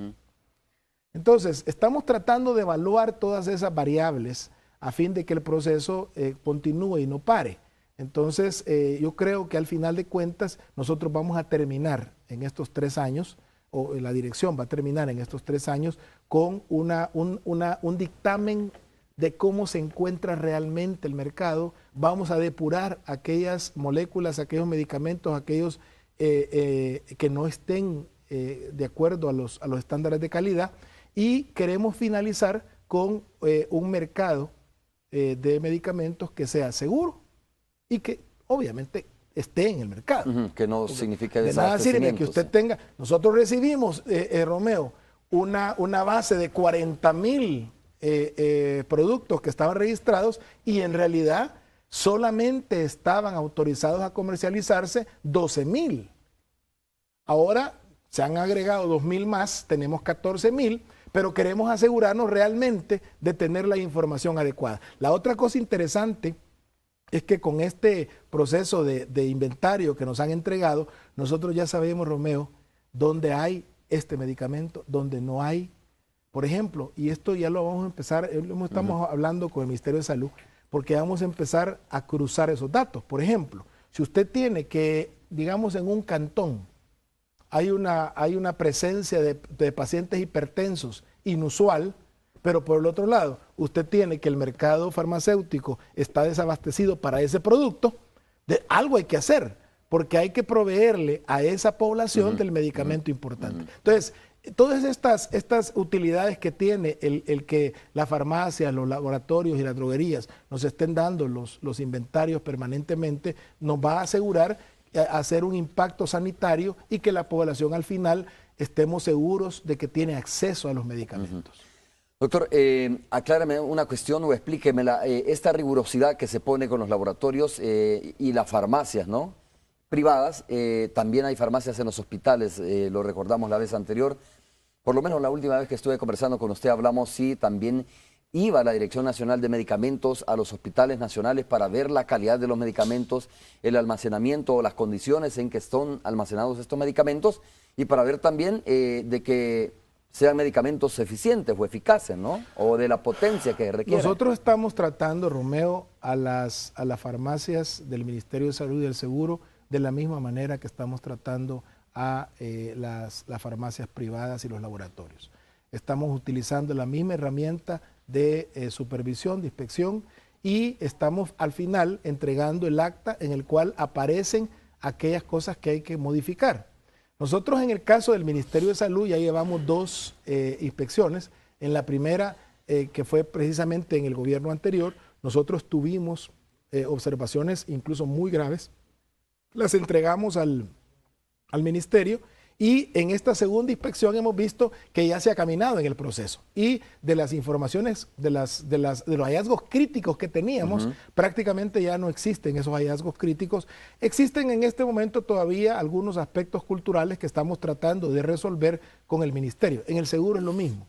Entonces, estamos tratando de evaluar todas esas variables a fin de que el proceso continúe y no pare. Entonces, yo creo que al final de cuentas, nosotros vamos a terminar en estos 3 años, o la dirección va a terminar en estos 3 años, con un dictamen de cómo se encuentra realmente el mercado. Vamos a depurar aquellas moléculas, aquellos medicamentos, aquellos que no estén de acuerdo a los estándares de calidad, y queremos finalizar con un mercado de medicamentos que sea seguro y que obviamente esté en el mercado. Que no signifique de nada sirve que usted tenga. Nosotros recibimos, Romeo, una base de 40.000 productos que estaban registrados y en realidad solamente estaban autorizados a comercializarse 12.000. Ahora se han agregado 2.000 más, tenemos 14.000, pero queremos asegurarnos realmente de tener la información adecuada. La otra cosa interesante es que con este proceso de inventario que nos han entregado, nosotros ya sabemos, Romeo, dónde hay este medicamento, dónde no hay. Por ejemplo, y esto ya lo vamos a empezar, estamos hablando con el Ministerio de Salud, porque vamos a empezar a cruzar esos datos. Por ejemplo, si usted tiene que, digamos, en un cantón, hay una presencia de pacientes hipertensos inusual, pero por el otro lado, usted tiene que el mercado farmacéutico está desabastecido para ese producto, algo hay que hacer, porque hay que proveerle a esa población del medicamento importante. Entonces, todas estas utilidades que tiene el que la farmacia, los laboratorios y las droguerías nos estén dando los inventarios permanentemente, nos va a asegurar hacer un impacto sanitario y que la población al final estemos seguros de que tiene acceso a los medicamentos. Doctor, aclárame una cuestión o explíquemela. Esta rigurosidad que se pone con los laboratorios y las farmacias, ¿no?, privadas, también hay farmacias en los hospitales, lo recordamos la vez anterior. Por lo menos la última vez que estuve conversando con usted hablamos si también iba la Dirección Nacional de Medicamentos a los hospitales nacionales para ver la calidad de los medicamentos, el almacenamiento o las condiciones en que están almacenados estos medicamentos y para ver también de que sean medicamentos eficientes o eficaces, ¿no?, o de la potencia que requieren. Nosotros estamos tratando, Romeo, a las farmacias del Ministerio de Salud y del Seguro de la misma manera que estamos tratando a las farmacias privadas y los laboratorios. Estamos utilizando la misma herramienta de supervisión, de inspección, y estamos al final entregando el acta en el cual aparecen aquellas cosas que hay que modificar. Nosotros en el caso del Ministerio de Salud ya llevamos 2 inspecciones. En la primera, que fue precisamente en el gobierno anterior, nosotros tuvimos observaciones incluso muy graves las entregamos al ministerio. Y en esta segunda inspección hemos visto que ya se ha caminado en el proceso. Y de las informaciones, de los hallazgos críticos que teníamos, prácticamente ya no existen esos hallazgos críticos. Existen en este momento todavía algunos aspectos culturales que estamos tratando de resolver con el ministerio. En el seguro es lo mismo.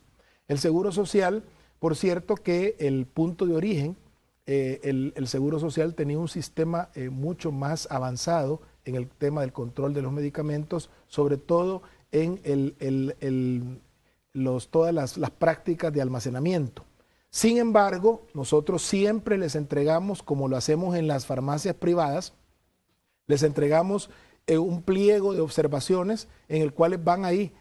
El seguro social, por cierto que el punto de origen, el seguro social tenía un sistema mucho más avanzado en el tema del control de los medicamentos, sobre todo en todas las prácticas de almacenamiento. Sin embargo, nosotros siempre les entregamos, como lo hacemos en las farmacias privadas, les entregamos un pliego de observaciones en el cual van ahí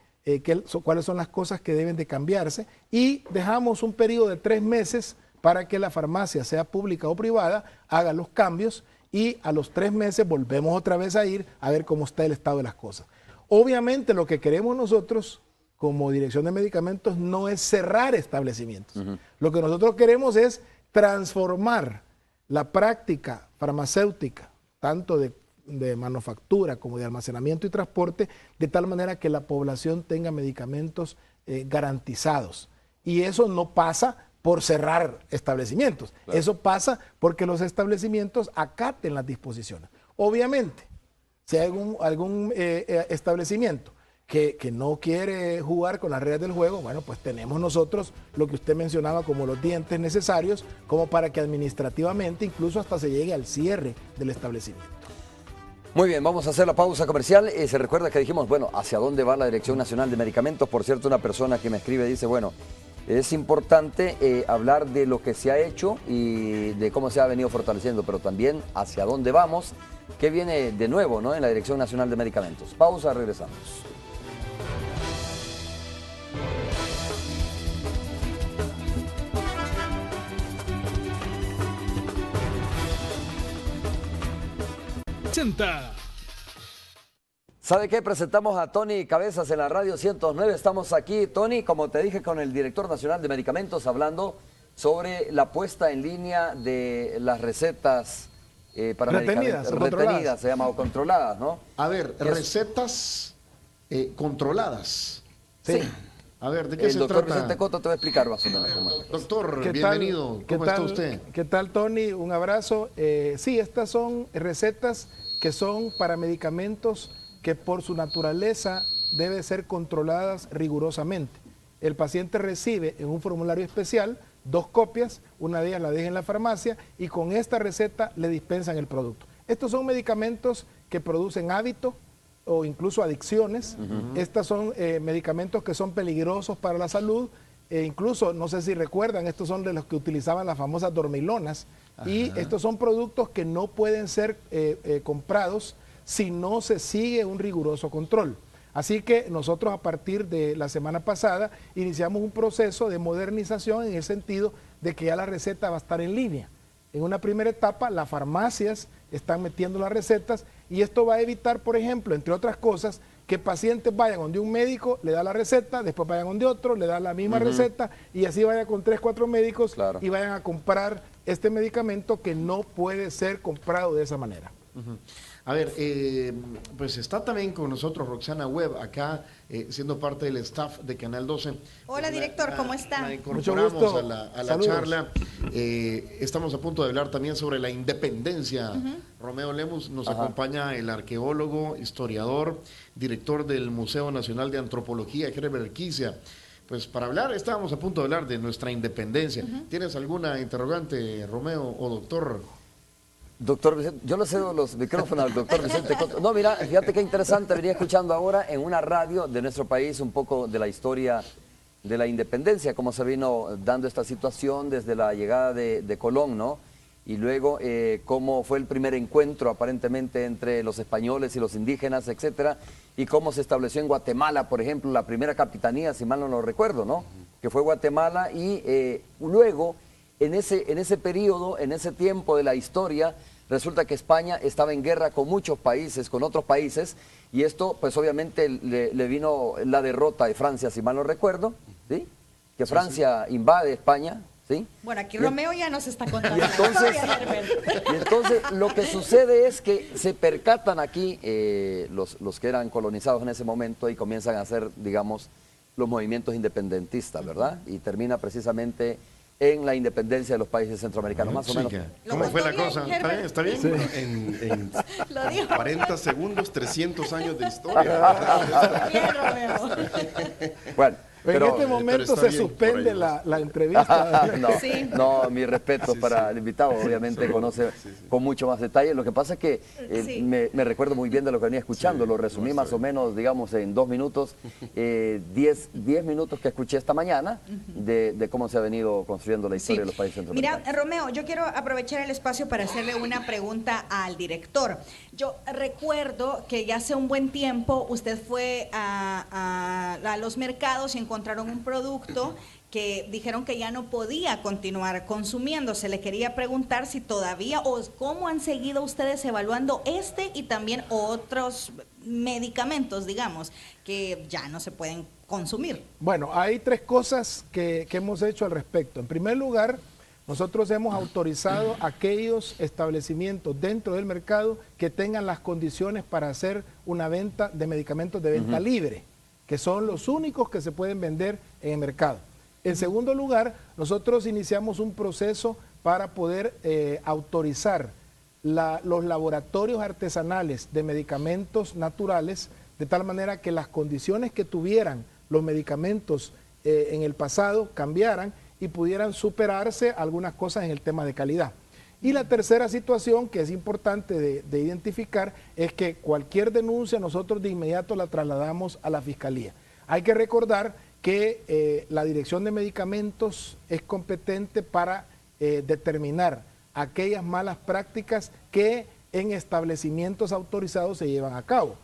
cuáles son las cosas que deben de cambiarse, y dejamos un periodo de 3 meses para que la farmacia, sea pública o privada, haga los cambios, y a los 3 meses volvemos otra vez a ir a ver cómo está el estado de las cosas. Obviamente lo que queremos nosotros como Dirección de Medicamentos no es cerrar establecimientos. Lo que nosotros queremos es transformar la práctica farmacéutica, tanto de manufactura como de almacenamiento y transporte, de tal manera que la población tenga medicamentos garantizados. Y eso no pasa por cerrar establecimientos. Claro. Eso pasa porque los establecimientos acaten las disposiciones. Obviamente, si hay algún establecimiento que no quiere jugar con las reglas del juego, bueno, pues tenemos nosotros lo que usted mencionaba como los dientes necesarios, como para que administrativamente incluso hasta se llegue al cierre del establecimiento. Muy bien, vamos a hacer la pausa comercial. Se recuerda que dijimos, bueno, ¿hacia dónde va la Dirección Nacional de Medicamentos? Por cierto, una persona que me escribe dice, bueno, es importante hablar de lo que se ha hecho y de cómo se ha venido fortaleciendo, pero también hacia dónde vamos, qué viene de nuevo, ¿no?, en la Dirección Nacional de Medicamentos. Pausa, regresamos. ¿Sabe qué? Presentamos a Tony Cabezas en la Radio 109. Estamos aquí, Tony, como te dije, con el Director Nacional de Medicamentos, hablando sobre la puesta en línea de las recetas para medicamentos. Retenidas, se llama, o controladas, ¿no? A ver, recetas controladas. Sí. A ver, ¿de qué se trata? El doctor Vicente Coto te va a explicar más o menos. Doctor, bienvenido. ¿Cómo está usted? ¿Qué tal, Tony? Un abrazo. Sí, estas son recetas que son para medicamentos que por su naturaleza deben ser controladas rigurosamente. El paciente recibe en un formulario especial 2 copias, una de ellas la deja en la farmacia y con esta receta le dispensan el producto. Estos son medicamentos que producen hábito o incluso adicciones. Estos son medicamentos que son peligrosos para la salud. Incluso, no sé si recuerdan, estos son de los que utilizaban las famosas dormilonas. Y estos son productos que no pueden ser comprados si no se sigue un riguroso control. Así que nosotros a partir de la semana pasada iniciamos un proceso de modernización en el sentido de que ya la receta va a estar en línea. En una primera etapa las farmacias están metiendo las recetas y esto va a evitar, por ejemplo, entre otras cosas, que pacientes vayan donde un médico, le da la receta, después vayan donde otro, le da la misma receta y así vayan con 3, 4 médicos y vayan a comprar este medicamento que no puede ser comprado de esa manera. A ver, pues está también con nosotros Roxana Webb, acá siendo parte del staff de Canal 12. Hola, director, ¿cómo está? La incorporamos a la charla. Estamos a punto de hablar también sobre la independencia. Romeo Lemus, nos acompaña el arqueólogo, historiador, director del Museo Nacional de Antropología, Herbert Kicia. Pues para hablar, estábamos a punto de hablar de nuestra independencia. ¿Tienes alguna interrogante, Romeo o doctor? Doctor Vicente, yo le cedo los micrófonos al doctor Vicente Coto. No, mira, fíjate qué interesante, venía escuchando ahora en una radio de nuestro país un poco de la historia de la independencia, cómo se vino dando esta situación desde la llegada de Colón, ¿no? Y luego cómo fue el primer encuentro aparentemente entre los españoles y los indígenas, etcétera, y cómo se estableció en Guatemala, por ejemplo, la primera capitanía, si mal no lo recuerdo, ¿no? Que fue Guatemala y luego en ese periodo, en ese tiempo de la historia, resulta que España estaba en guerra con muchos países, con otros países, y esto pues obviamente le vino la derrota de Francia, si mal no recuerdo, ¿sí? Que Francia invade España, ¿sí? Bueno, aquí Y- Romeo ya nos está contando. Y la entonces, historia, Herbert. y entonces lo que sucede es que se percatan aquí los que eran colonizados en ese momento y comienzan a hacer, digamos, los movimientos independentistas, ¿verdad? Y termina precisamente en la independencia de los países centroamericanos, más o menos. Chica, Lo ¿cómo fue la contó cosa? bien, ¿Está bien? ¿Está bien? En Lo dijo. 40 segundos, 300 años de historia. Bien, Romeo. Bueno, pero... en este momento está se bien, suspende por ahí la entrevista. no, Sí. no, mi respeto Sí, para sí. el invitado, obviamente conoce con mucho más detalle. Lo que pasa es que Sí. me recuerdo muy bien de lo que venía escuchando, Sí, lo resumí no, más está o menos, digamos, en 2 minutos, 10 minutos que escuché esta mañana de cómo se ha venido construyendo la historia de los países centroamericanos. Mira, Romeo, yo quiero aprovechar el espacio para hacerle una pregunta al director. Yo recuerdo que ya hace un buen tiempo usted fue a los mercados y encontraron un producto que dijeron que ya no podía continuar consumiéndose. Le quería preguntar si todavía o cómo han seguido ustedes evaluando este y también otros medicamentos, digamos, que ya no se pueden consumir. Bueno, hay 3 cosas que hemos hecho al respecto. En primer lugar, nosotros hemos autorizado aquellos establecimientos dentro del mercado que tengan las condiciones para hacer una venta de medicamentos de venta libre, que son los únicos que se pueden vender en el mercado. En segundo lugar, nosotros iniciamos un proceso para poder autorizar los laboratorios artesanales de medicamentos naturales, de tal manera que las condiciones que tuvieran los medicamentos en el pasado cambiaran y pudieran superarse algunas cosas en el tema de calidad. Y la tercera situación que es importante de identificar es que cualquier denuncia nosotros de inmediato la trasladamos a la Fiscalía. Hay que recordar que la Dirección de Medicamentos es competente para determinar aquellas malas prácticas que en establecimientos autorizados se llevan a cabo.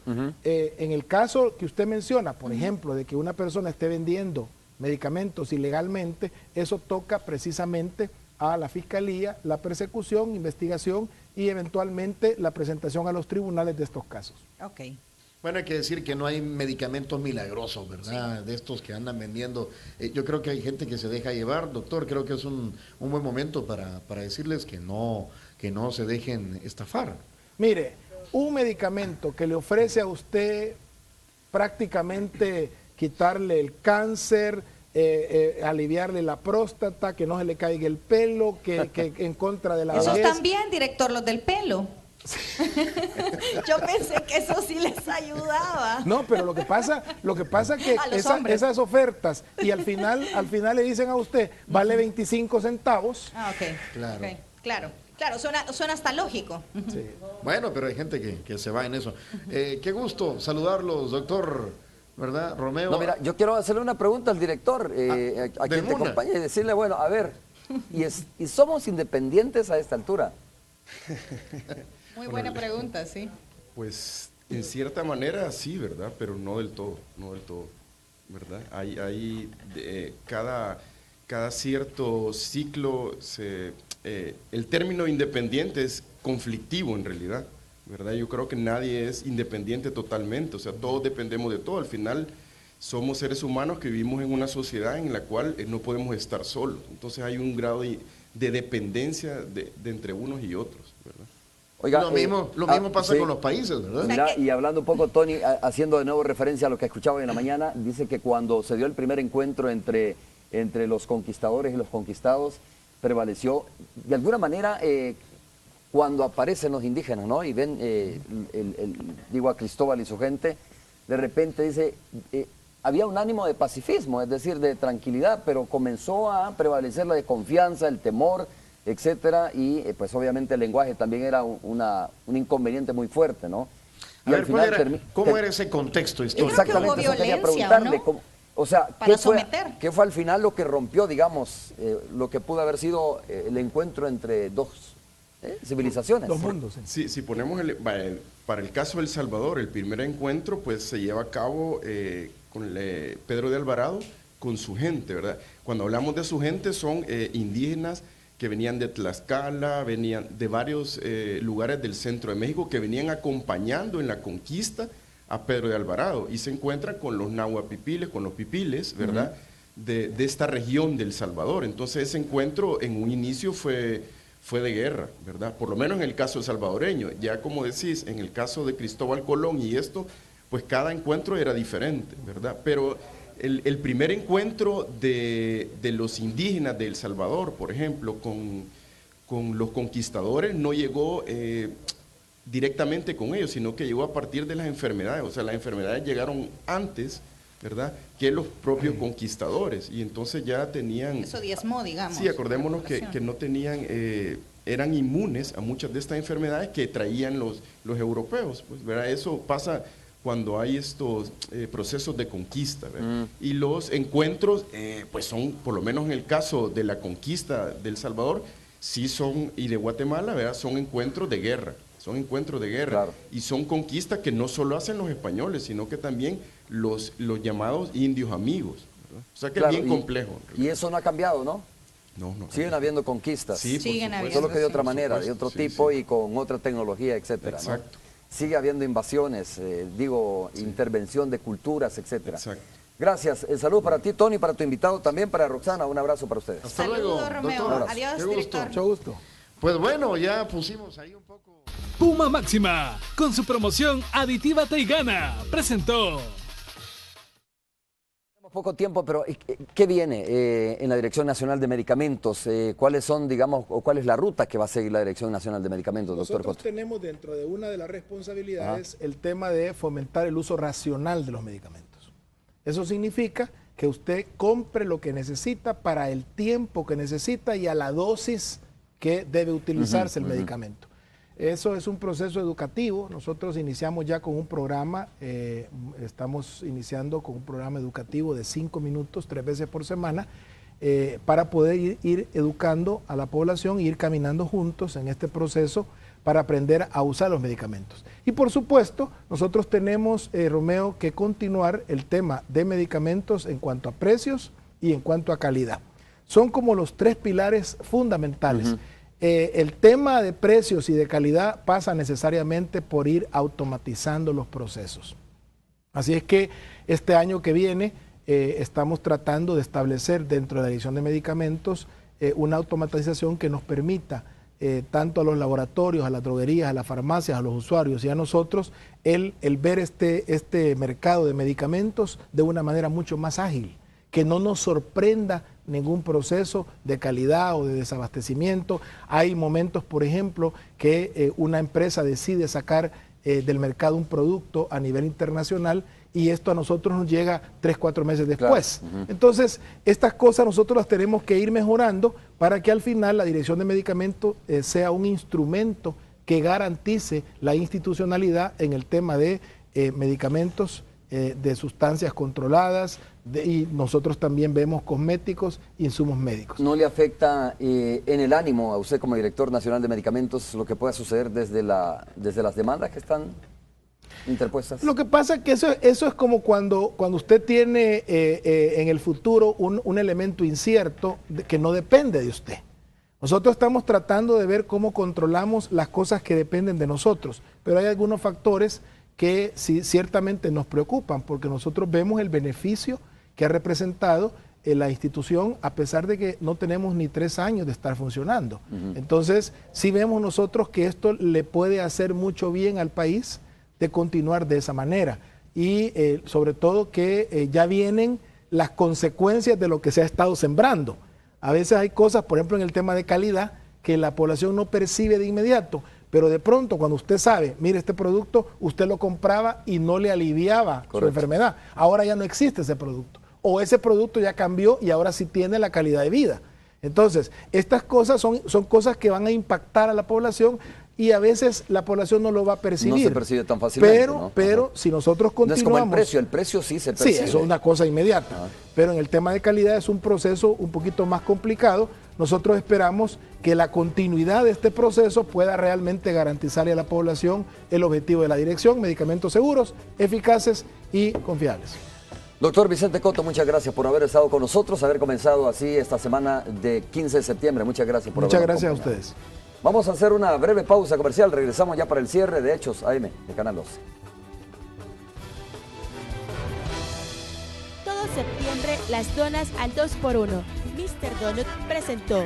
En el caso que usted menciona, por ejemplo, de que una persona esté vendiendo medicamentos ilegalmente, eso toca precisamente a la Fiscalía, la persecución, investigación y eventualmente la presentación a los tribunales de estos casos. Ok. Bueno, hay que decir que no hay medicamentos milagrosos, ¿verdad? De estos que andan vendiendo. Yo creo que hay gente que se deja llevar, doctor. Creo que es un buen momento para decirles que no se dejen estafar. Mire, un medicamento que le ofrece a usted prácticamente quitarle el cáncer, aliviarle la próstata, que no se le caiga el pelo, que en contra de la Esos vejez. también, director, los del pelo. Yo pensé que eso sí les ayudaba. No, pero lo que pasa que A los hombres. esas ofertas y al final le dicen a usted vale 25 centavos. Ah, ok. Claro. Ok, claro, suena hasta lógico. Sí. Bueno, pero hay gente que se va en eso. Qué gusto saludarlos, doctor, ¿verdad, Romeo? No, mira, yo quiero hacerle una pregunta al director, a quien te una. acompaña, y decirle, bueno, a ver, ¿y somos independientes a esta altura? Muy buena pregunta, sí. Pues en cierta manera sí, ¿verdad? Pero no del todo, ¿verdad? Cada cierto ciclo, el término independiente es conflictivo en realidad, ¿verdad? Yo creo que nadie es independiente totalmente, o sea, todos dependemos de todo. Al final somos seres humanos que vivimos en una sociedad en la cual no podemos estar solos. Entonces hay un grado de dependencia de entre unos y otros, ¿verdad? Oiga, Lo mismo pasa sí. con los países, ¿verdad? Mira, y hablando un poco, Tony, haciendo de nuevo referencia a lo que escuchaba hoy en la mañana, dice que cuando se dio el primer encuentro entre los conquistadores y los conquistados, prevaleció, de alguna manera, cuando aparecen los indígenas, ¿no? Y ven, digo, a Cristóbal y su gente, de repente dice, había un ánimo de pacifismo, es decir, de tranquilidad, pero comenzó a prevalecer la desconfianza, el temor, etcétera, y pues obviamente el lenguaje también era un inconveniente muy fuerte, ¿no? A ver, ¿cómo era ese contexto histórico? creo que hubo Exactamente, eso quería violencia, preguntarle. ¿no? O sea, Para someter. ¿qué fue al final lo que rompió, digamos, lo que pudo haber sido el encuentro entre dos civilizaciones? Dos mundos. Sí. Si ponemos para el caso de El Salvador, el primer encuentro pues se lleva a cabo con Pedro de Alvarado con su gente, ¿verdad? Cuando hablamos de su gente son indígenas que venían de Tlaxcala, venían de varios lugares del centro de México, que venían acompañando en la conquista a Pedro de Alvarado, y se encuentran con los nahuapipiles, con los pipiles, ¿verdad? de esta región del Salvador. Entonces ese encuentro en un inicio fue de guerra, ¿verdad? Por lo menos en el caso salvadoreño. Ya como decís, en el caso de Cristóbal Colón y esto, pues cada encuentro era diferente, ¿verdad? Pero el primer encuentro de los indígenas de El Salvador, por ejemplo, con los conquistadores, no llegó directamente con ellos, sino que llegó a partir de las enfermedades. O sea, las enfermedades llegaron antes, ¿verdad?, que los propios conquistadores, y entonces ya tenían... Eso diezmó, digamos. Sí, acordémonos que no tenían, eran inmunes a muchas de estas enfermedades que traían los europeos, pues, ¿verdad? Eso pasa cuando hay estos procesos de conquista, ¿verdad? Y los encuentros, pues son, por lo menos en el caso de la conquista de El Salvador, sí son, y de Guatemala, ¿verdad?, son encuentros de guerra. Son encuentros de guerra, claro. Y son conquistas que no solo hacen los españoles, sino que también los llamados indios amigos, ¿verdad? O sea que claro, es bien complejo. Y eso no ha cambiado, ¿no? No. Siguen habiendo conquistas. Sí, siguen habiendo. Solo que de otra manera, de otro tipo y con otra tecnología, etcétera. Exacto. ¿No? Sigue habiendo invasiones, intervención de culturas, etcétera. Exacto. Gracias. Salud para ti, Tony, para tu invitado también, para Roxana. Un abrazo para ustedes. Hasta luego, Romeo. doctor. Adiós, director. Mucho gusto. Pues bueno, ya pusimos ahí un poco... Puma Máxima, con su promoción Aditívate y Gana, presentó. Tenemos poco tiempo, pero ¿qué viene en la Dirección Nacional de Medicamentos? ¿Cuáles son, digamos, o cuál es la ruta que va a seguir la Dirección Nacional de Medicamentos, doctor Nosotros Cotto? tenemos dentro de una de las responsabilidades el tema de fomentar el uso racional de los medicamentos. Eso significa que usted compre lo que necesita para el tiempo que necesita y a la dosis que debe utilizarse el medicamento. Eso es un proceso educativo. Nosotros iniciamos ya con un programa, estamos iniciando con un programa educativo de 5 minutos, 3 veces por semana, para poder ir educando a la población e ir caminando juntos en este proceso para aprender a usar los medicamentos. Y por supuesto, nosotros tenemos, Romeo, que continuar el tema de medicamentos en cuanto a precios y en cuanto a calidad. Son como los 3 pilares fundamentales. El tema de precios y de calidad pasa necesariamente por ir automatizando los procesos. Así es que este año que viene estamos tratando de establecer dentro de la Dirección de Medicamentos una automatización que nos permita tanto a los laboratorios, a las droguerías, a las farmacias, a los usuarios y a nosotros el ver este mercado de medicamentos de una manera mucho más ágil, que no nos sorprenda ningún proceso de calidad o de desabastecimiento. Hay momentos, por ejemplo, que una empresa decide sacar del mercado un producto a nivel internacional y esto a nosotros nos llega 3, 4 meses después. Claro. Entonces, estas cosas nosotros las tenemos que ir mejorando para que al final la Dirección de Medicamentos sea un instrumento que garantice la institucionalidad en el tema de medicamentos, de sustancias controladas, y nosotros también vemos cosméticos, insumos médicos. ¿No le afecta en el ánimo a usted como director nacional de medicamentos lo que pueda suceder desde las demandas que están interpuestas? Lo que pasa es que eso es como cuando usted tiene en el futuro un elemento incierto que no depende de usted. Nosotros estamos tratando de ver cómo controlamos las cosas que dependen de nosotros, pero hay algunos factores que sí, ciertamente nos preocupan, porque nosotros vemos el beneficio que ha representado la institución, a pesar de que no tenemos ni 3 años de estar funcionando. Entonces, sí vemos nosotros que esto le puede hacer mucho bien al país de continuar de esa manera. Y sobre todo que ya vienen las consecuencias de lo que se ha estado sembrando. A veces hay cosas, por ejemplo, en el tema de calidad, que la población no percibe de inmediato, pero de pronto cuando usted sabe, mire, este producto usted lo compraba y no le aliviaba su enfermedad. Ahora ya no existe ese producto. O ese producto ya cambió y ahora sí tiene la calidad de vida. Entonces, estas cosas son cosas que van a impactar a la población y a veces la población no lo va a percibir. No se percibe tan fácilmente, pero si nosotros continuamos... No es como el precio sí se percibe. Sí, eso es una cosa inmediata. Pero en el tema de calidad es un proceso un poquito más complicado. Nosotros esperamos que la continuidad de este proceso pueda realmente garantizarle a la población el objetivo de la dirección, medicamentos seguros, eficaces y confiables. Doctor Vicente Cotto, muchas gracias por haber estado con nosotros, haber comenzado así esta semana de 15 de septiembre. Muchas gracias por Muchas gracias a ustedes. Vamos a hacer una breve pausa comercial, regresamos ya para el cierre de Hechos AM de Canal 12. septiembre las donas al 2x1. Mr. Donut presentó.